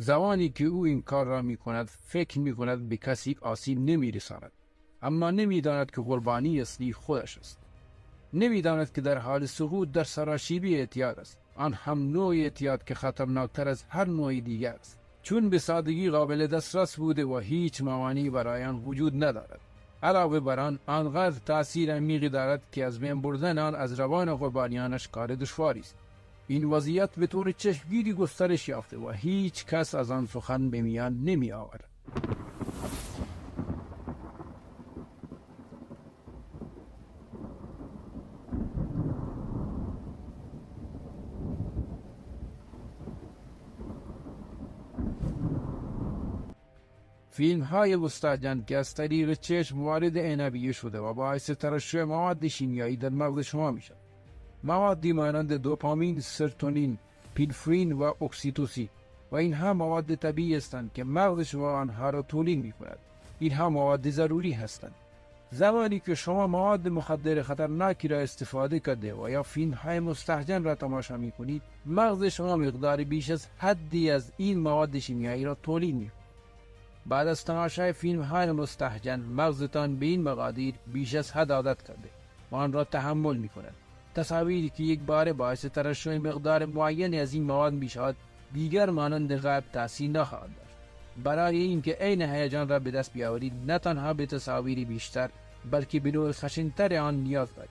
زمانی که او این کار را می کند فکر می کند به کسی آسیب نمی رساند، اما نمی داند که قربانی اصلی خودش است. نمی داند که در حال سقوط در سراشیبی اعتیاد است، آن هم نوع اعتیاد که خطرناکتر از هر نوع دیگر است، چون به سادگی قابل دسترس بوده و هیچ موانعی برای آن وجود ندارد. علاوه بر آن آنقدر تأثیر عمیقی دارد که از بین بردن آن از روان قربانیانش کار دشواری است. این وضعیت به طور چشمگیری گسترش یافته و هیچ کس از آن سخن به میان نمی آورد. فیلم های مستهجن که از طریق چشم وارد عنبیه شده و باعث ترشح مواد شیمیایی در مغز شما می شود. موادی مانند دوپامین، سرتونین، پیلفرین و اکسیتوسین و اینها مواد طبیعی هستند که مغز شما آنها را تولید می کند. اینها مواد ضروری هستند. زمانی که شما مواد مخدر خطرناکی را استفاده کرده و یا فیلم های مستهجن را تماشا می کنید، مغز شما مقدار بیش از حدی از این مواد شیمیایی را تولید می کند. بعد از تماشای فیلم های مستهجن مغزتان به این مقادیر بیش از حد عادت کرده و آن را تحمل می کند. تصاویری که یک بار باعث ترشح مقدار معینی از این مواد می شود دیگر مانند غیب تأثیر نخواهد داشت. برای اینکه عین هیجان را به دست بیاورید نه تنها به تصاویری بیشتر بلکه به نوع خشن‌تر آن نیاز دارید.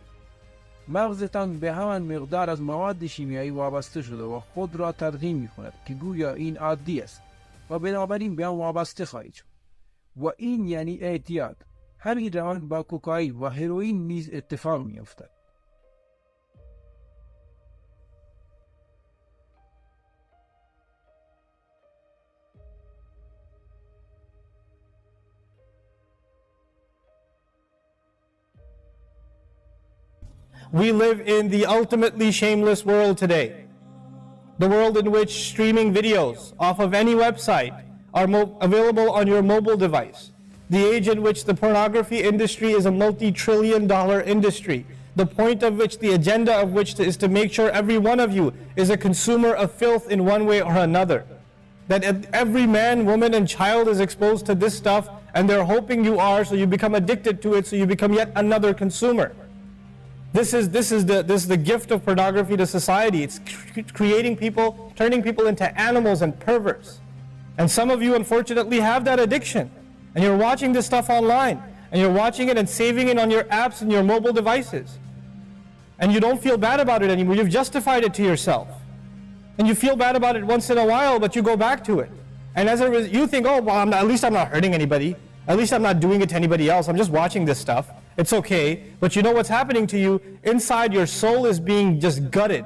مغزتان به همان مقدار از مواد شیمیایی وابسته شده و خود را ترغیم می کند که گویا این عادی است و بنابراین به آن وابسته خواهید شد. و این یعنی اعتیاد. همین روان با کوکائین و هروئین نیز اتفاق می افتد. We live in the ultimately shameless world today. The world in which streaming videos off of any website are available on your mobile device. The age in which the pornography industry is a multi-trillion-dollar industry. The point of which, the agenda of which is to make sure every one of you is a consumer of filth in one way or another. That every man, woman, and child is exposed to this stuff, and they're hoping you are, so you become addicted to it, so you become yet another consumer. This is the gift of pornography to society. It's creating people, turning people into animals and perverts. And some of you unfortunately have that addiction. And you're watching this stuff online. And you're watching it and saving it on your apps and your mobile devices. And you don't feel bad about it anymore. You've justified it to yourself. And you feel bad about it once in a while, but you go back to it. And as a result, you think, oh, well, at least I'm not hurting anybody. At least I'm not doing it to anybody else. I'm just watching this stuff. It's okay. But you know what's happening to you? Inside, your soul is being just gutted.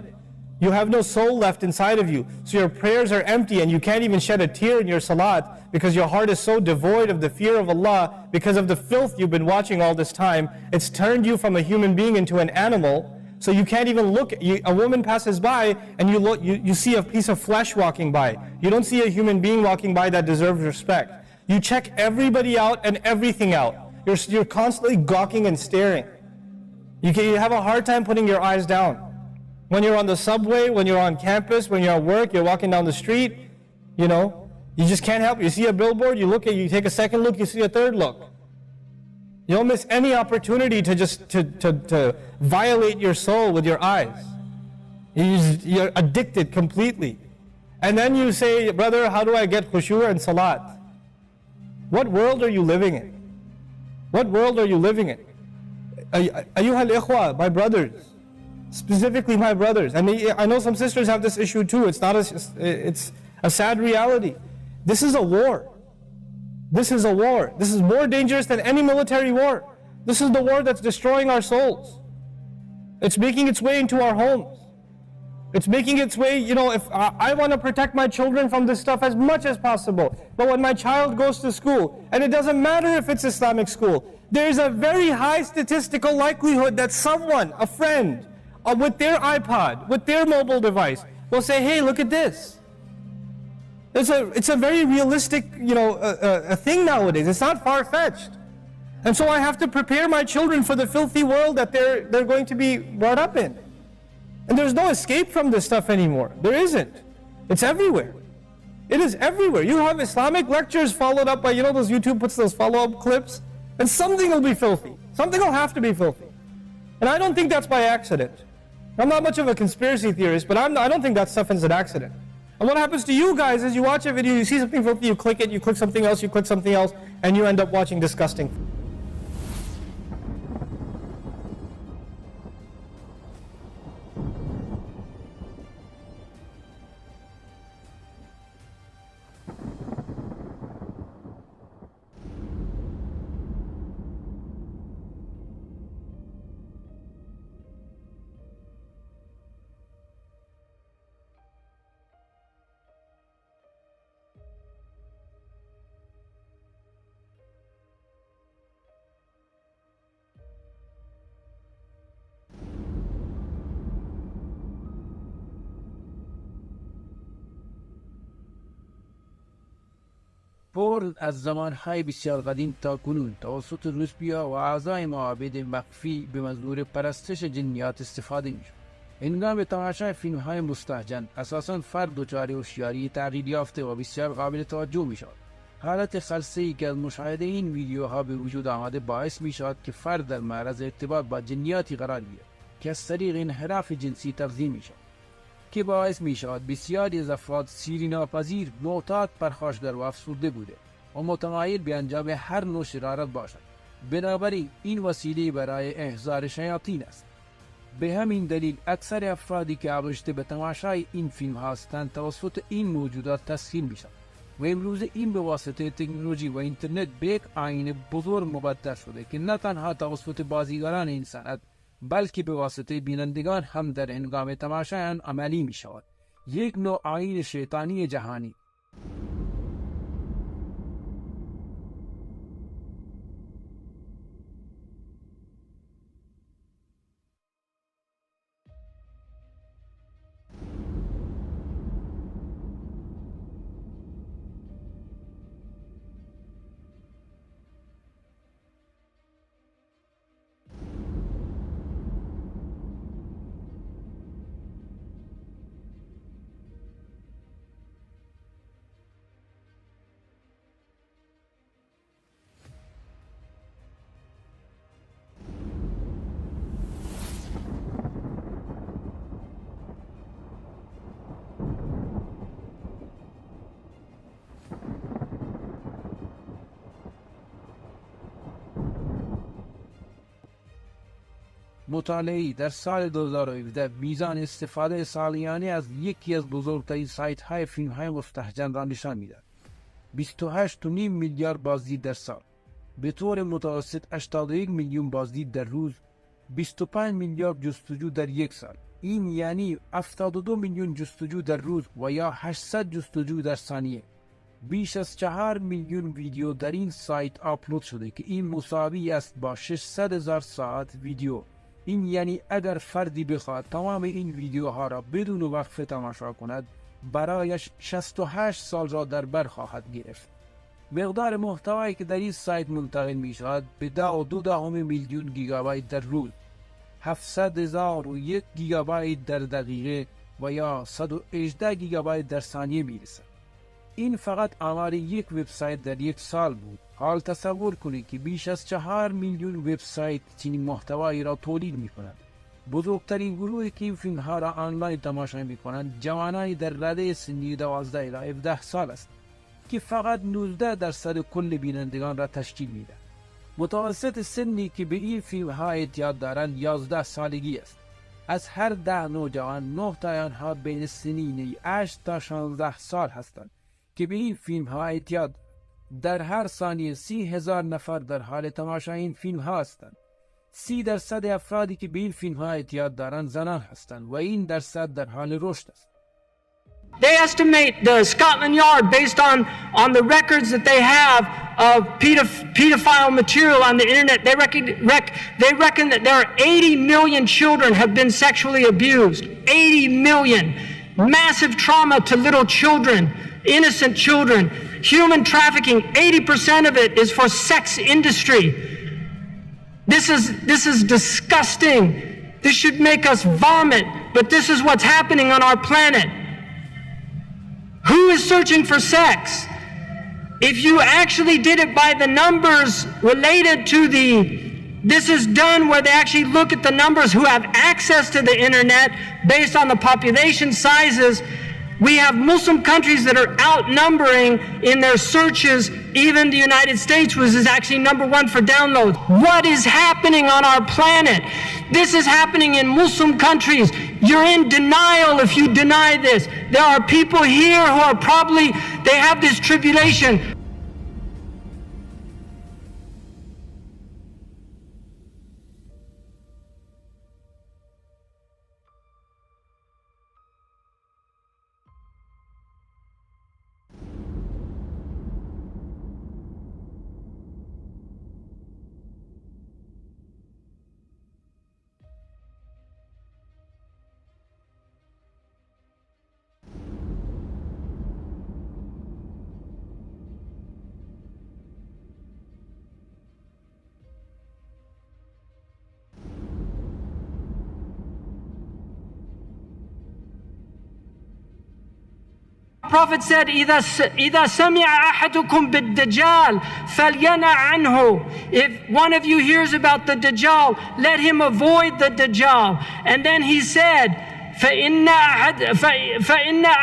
You have no soul left inside of you. So your prayers are empty and you can't even shed a tear in your salat because your heart is so devoid of the fear of Allah because of the filth you've been watching all this time. It's turned you from a human being into an animal. So you can't even look. A woman passes by and you see a piece of flesh walking by. You don't see a human being walking by that deserves respect. You check everybody out and everything out. You're constantly gawking and staring. You have a hard time putting your eyes down. When you're on the subway, when you're on campus, when you're at work, you're walking down the street, you know, you just can't help it. You see a billboard, you look at it, you take a second look, you see a third look. You don't miss any opportunity to just to violate your soul with your eyes. You're addicted completely. And then you say, brother, how do I get khushu' and salat? What world are you living in? What world are you living in? Ayyuhal ikhwa, my brothers, specifically my brothers. And I know some sisters have this issue too. It's a sad reality. This is a war. This is a war. This is more dangerous than any military war. This is the war that's destroying our souls. It's making its way into our homes. It's making its way, you know, if I want to protect my children from this stuff as much as possible. But when my child goes to school, and it doesn't matter if it's Islamic school, there's a very high statistical likelihood that someone, a friend, with their iPod, with their mobile device, will say, hey, look at this. It's a very realistic, you know, a thing nowadays. It's not far-fetched. And so I have to prepare my children for the filthy world that they're going to be brought up in. And there's no escape from this stuff anymore. There isn't. It's everywhere. It is everywhere. You have Islamic lectures followed up by, those YouTube puts those follow-up clips, and something will be filthy. Something will have to be filthy. And I don't think that's by accident. I'm not much of a conspiracy theorist, but I don't think that stuff is an accident. And what happens to you guys is you watch a video, you see something filthy, you click it, you click something else, and you end up watching disgusting. پورن از زمانهای بسیار قدیم تا کنون توسط روسپیا و اعضای معابد مخفی به منظور پرستش جنیات استفاده می‌شد. هنگام تماشای فیلم‌های مستهجن اساساً فرد دچار هوشیاری تغییر یافته و بسیار قابل توجه می‌شد. حالت خلسه‌ای که از مشاهده این ویدیوها به وجود آمده باعث می‌شد که فرد در معرض ارتباط با جنیاتی قرار گیرد که از طریق انحراف جنسی تغذیه می‌شد، که باعث می‌شود بسیاری از افراد سیری ناپذیر، معتاد، پرخاشگر و افسرده بوده و متمایل به انجام هر نوع شرارت باشد. بنابراین این وسیله برای احضار شیاطین است. به همین دلیل اکثر افرادی که آبشته به تماشای این فیلم هستند توسط این موجودات تسخیر می‌شوند و امروز این به واسطه تکنولوژی و اینترنت به یک آیین بزرگ مبدل شده که نه تنها توسط بازیگران این صنعت بلکه به واسطه بینندگان هم در هنگام تماشای آن عملی می شود. یک نوع آیین شیطانی جهانی. مطالعه‌ای در سال 2017 میزان استفاده سالیانه از یکی از بزرگترین سایت‌های فیلم‌های مستهجن را نشان می‌دهد. 28.5 میلیارد بازدید در سال، به طور متوسط 81 میلیون بازدید در روز، 25 میلیارد جستجو در یک سال. این یعنی 72 میلیون جستجو در روز و یا 800 جستجو در ثانیه. بیش از 4 میلیون ویدیو در این سایت آپلود شده که این مساوی است با 600,000 ساعت ویدیو. این یعنی اگر فردی بخواد تمام این ویدیوها را بدون وقفه تماشا کند، برایش 68 سال را در بر خواهد گرفت. مقدار محتوایی که در این سایت منتقل می شود به 2.2 میلیون گیگابایت در روز، 700,001 گیگابایت در دقیقه و یا 118 گیگابایت در ثانیه می رسد. این فقط آمار یک وبسایت در یک سال بود. حال تصور کنید که بیش از 4 میلیون وبسایت چنین محتوایی را تولید می کنند. بزرگترین گروهی که این فیلم ها را آنلاین تماشا می کنند جوانانی در رده سنی 12 الی 17 سال است که فقط 19% کل بینندگان را تشکیل می دهند. متوسط سنی که به این فیلم ها اعتیاد دارند 11 سالگی است. از هر 10 نوجوان 9 تا آنها بین سنین 8 تا 16 سال هستند که به این فیلم ها اعتیاد. در هر ثانیه 30,000 نفر در حال تماشای این فیلم ها هستند. 30% افرادی که به این فیلم ها اعتیاد دارند زنان هستند و این درصد در حال رشد است. They estimate the Scotland Yard based on the records that they have of pedophile material on the internet. They reckon that there are 80 million children have been sexually abused. 80 million. Massive trauma to little children, innocent children. Human trafficking, 80% of it is for sex industry. This is disgusting. This should make us vomit, but this is what's happening on our planet. Who is searching for sex? If you actually did it by the numbers related to this is done where they actually look at the numbers who have access to the internet based on the population sizes. We have Muslim countries that are outnumbering in their searches. Even the United States is actually #1 for downloads. What is happening on our planet? This is happening in Muslim countries. You're in denial if you deny this. There are people here who are they have this tribulation. Prophet said, إِذَا سَمِعَ أَحَدُكُمْ بِالدَّجَّالِ فَلْيَنَعْ عَنْهُ. If one of you hears about the Dajjal, let him avoid the Dajjal. And then he said, فَإِنَّ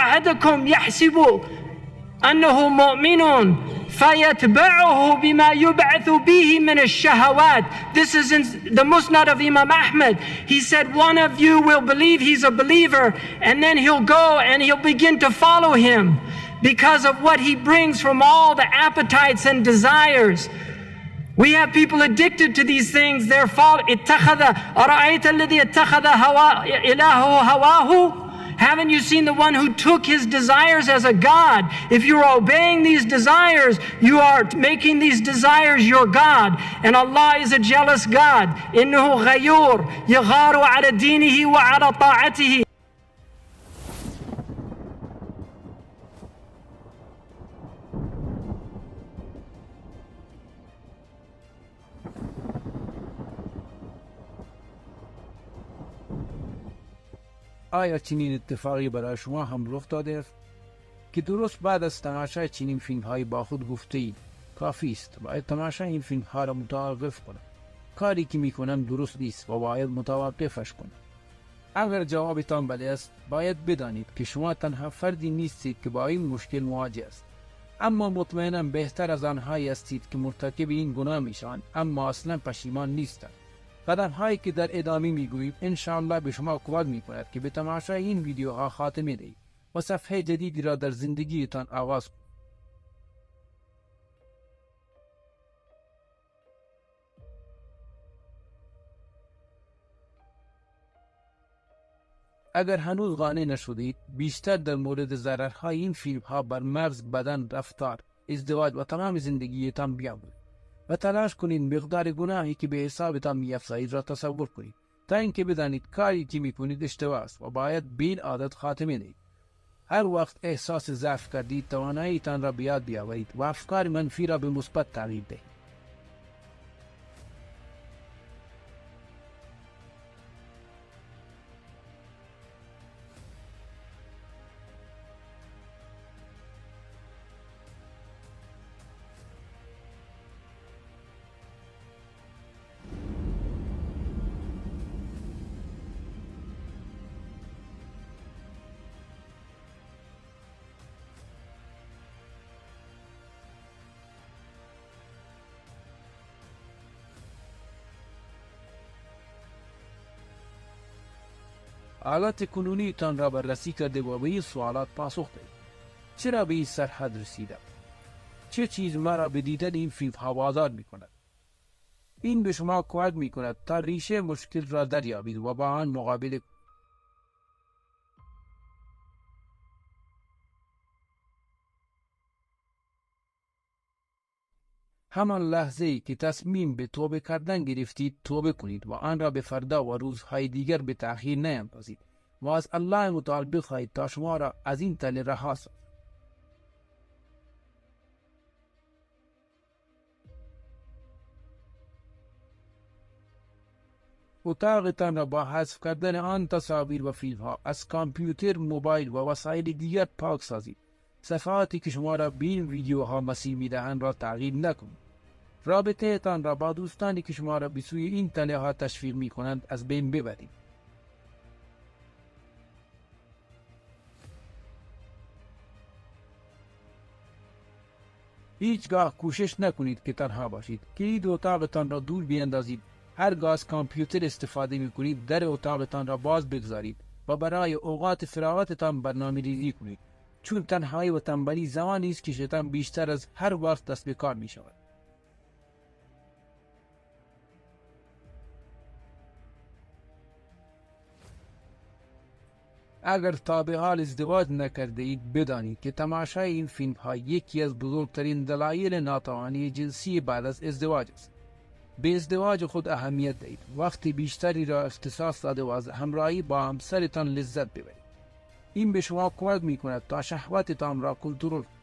أَحَدَكُمْ يَحْسِبُ أَنَّهُ مُؤْمِنٌ فَيَتْبَعُهُ بِمَا يُبْعَثُ بِهِ مِنَ الشَّهَوَاتِ. This is in the Musnad of Imam Ahmed. He said, one of you will believe he's a believer, and then he'll go and he'll begin to follow him because of what he brings from all the appetites and desires. We have people addicted to these things. They're أَرَأَيْتَ الَّذِي اتَّخَذَ إِلَهُ هَوَاهُ. Haven't you seen the one who took his desires as a God? If you're obeying these desires, you are making these desires your God. And Allah is a jealous God. إِنَّهُ غَيُّورٌ يَغَارُ عَلَى دِينِهِ وَعَلَى طَاعَتِهِ. آیا چنین اتفاقی برای شما هم رخ داده است که درست بعد از تماشای چنین فیلم های با خود گفته اید کافی است باید تماشای این فیلم ها را متوقف کنم، کاری که میکنم درست نیست و باید متوقفش کنم؟ اگر جوابتان بله است باید بدانید که شما تنها فردی نیستید که با این مشکل مواجه است، اما مطمئناً بهتر از آنهایی هستید که مرتکب این گناه میشوند اما اصلا پشیمان نیستند. قدم هایی که در ادامه میگوییم انشاءالله به شما کمک میکند که به تماشای این ویدیوها خاتمه دهید و صفحه جدیدی را در زندگیتان آغاز کنید. اگر هنوز قانع نشدید بیشتر در مورد ضررهای این فیلم ها بر مغز، بدن، رفتار، ازدواج و تمام زندگیتان بیاموزید و تلاش کنید مقدار گناهی که به حسابتان می‌افزایید را تصور کنید تا اینکه بدانید کاری که می‌کنید اشتباه است و باید به این عادت خاتمه دهید. هر وقت احساس ضعف کردید تواناییتان را به یاد بیاورید و افکار منفی را به مثبت تغییر دهید. حالات کنونی تان را بررسی کرده و به این سوالات پاسخ دهید. چرا به این سرحد رسیدم؟ چه چیز مرا به دیدن این فیلم ها وادار می کند؟ این به شما کمک می کند تا ریشه مشکل را دریابید و با آن مقابله کنید. همان لحظه ای که تصمیم به توبه کردن گرفتید توبه کنید و آن را به فردا و روزهای دیگر به تأخیر نیندازید و از الله متعال بخواهید تا شما را از این تله رها سازد. اتاقتان را با حذف کردن آن تصاویر و فیلم ها از کامپیوتر، موبایل و وسایل دیگر پاک سازید صفحاتی که شما را به این ویدیوها مسیح میدهند را تغییر نکنید. رابطه تان را با دوستانی که شما را به سوی این تله ها تشویق می کنند از بین ببرید. هیچگاه کوشش نکنید که تنها باشید. کلید اتاقتان را دور بیندازید. هرگاه از کامپیوتر استفاده می کنید در اتاقتان را باز بگذارید و برای اوقات فراغتتان برنامه ریزی کنید، چون تنهایی و تنبلی زمانی است که شیطان بیشتر از هر وقت دست به کار می شود. اگر تا به حال ازدواج نکرده اید بدانید که تماشای این فیلم ها یکی از بزرگترین دلایل ناتوانی جنسی بعد از ازدواج است. به ازدواج خود اهمیت دهید. وقت بیشتری را اختصاص داده و از همراهی با همسرتان لذت ببرید. این به شما کمک می کند تا شهوتتان را کنترل کنید.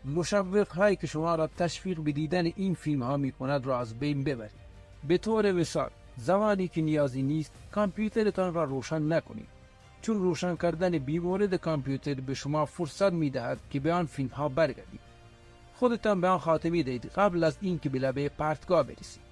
مشوق هایی که شما را تشویق به دیدن این فیلم ها می کند را از بین ببرید. به طور مثال زمانی که نیازی نیست کامپیوترتان را روشن نکنید، چون روشن کردن بیمورد کامپیوتر به شما فرصت می دهد که به آن فیلم ها برگردید. خودتان به آن خاتمه دهید قبل از اینکه به لبه پرتگاه برسید.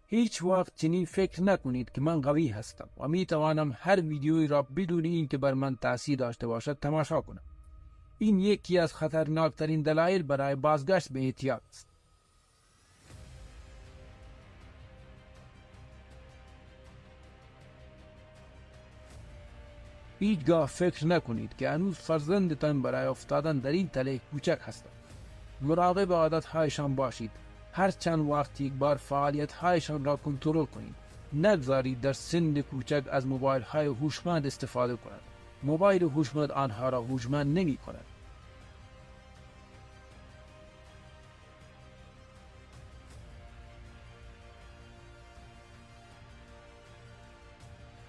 هیچ وقت چنین فکر نکنید که من قوی هستم و می توانم هر ویدیویی را بدون اینکه بر من تاثیر داشته باشد تماشا کنم. این یکی از خطرناکترین دلایل برای بازگشت به اعتیاد است. هیچگاه فکر نکنید که هنوز فرزندتان برای افتادن در این تله کوچک هستند. مراقب عادتهایشان باشید. هر چند وقت یک بار فعالیت‌هایشان را کنترل کنید. نگذارید در سن کوچک از موبایل‌های هوشمند استفاده کنند. موبایل هوشمند آنها را هوشمند نمی‌کند.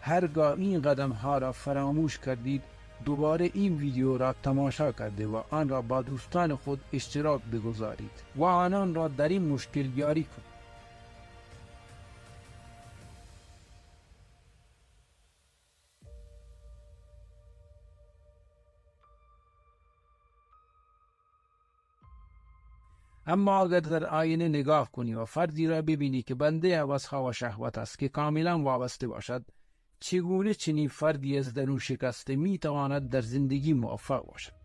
هرگاه این قدم‌ها را فراموش کردید، دوباره این ویدیو را تماشا کرده و آن را با دوستان خود اشتراک بگذارید و آنان را در این مشکل یاری کنید. اما اگر در آینه نگاه کنی و فردی را ببینی که بنده هوس‌ها و شهوت است که کاملا وابسته باشد، چگونه چنین فردی از درون شکسته می تواند در زندگی موفق باشد؟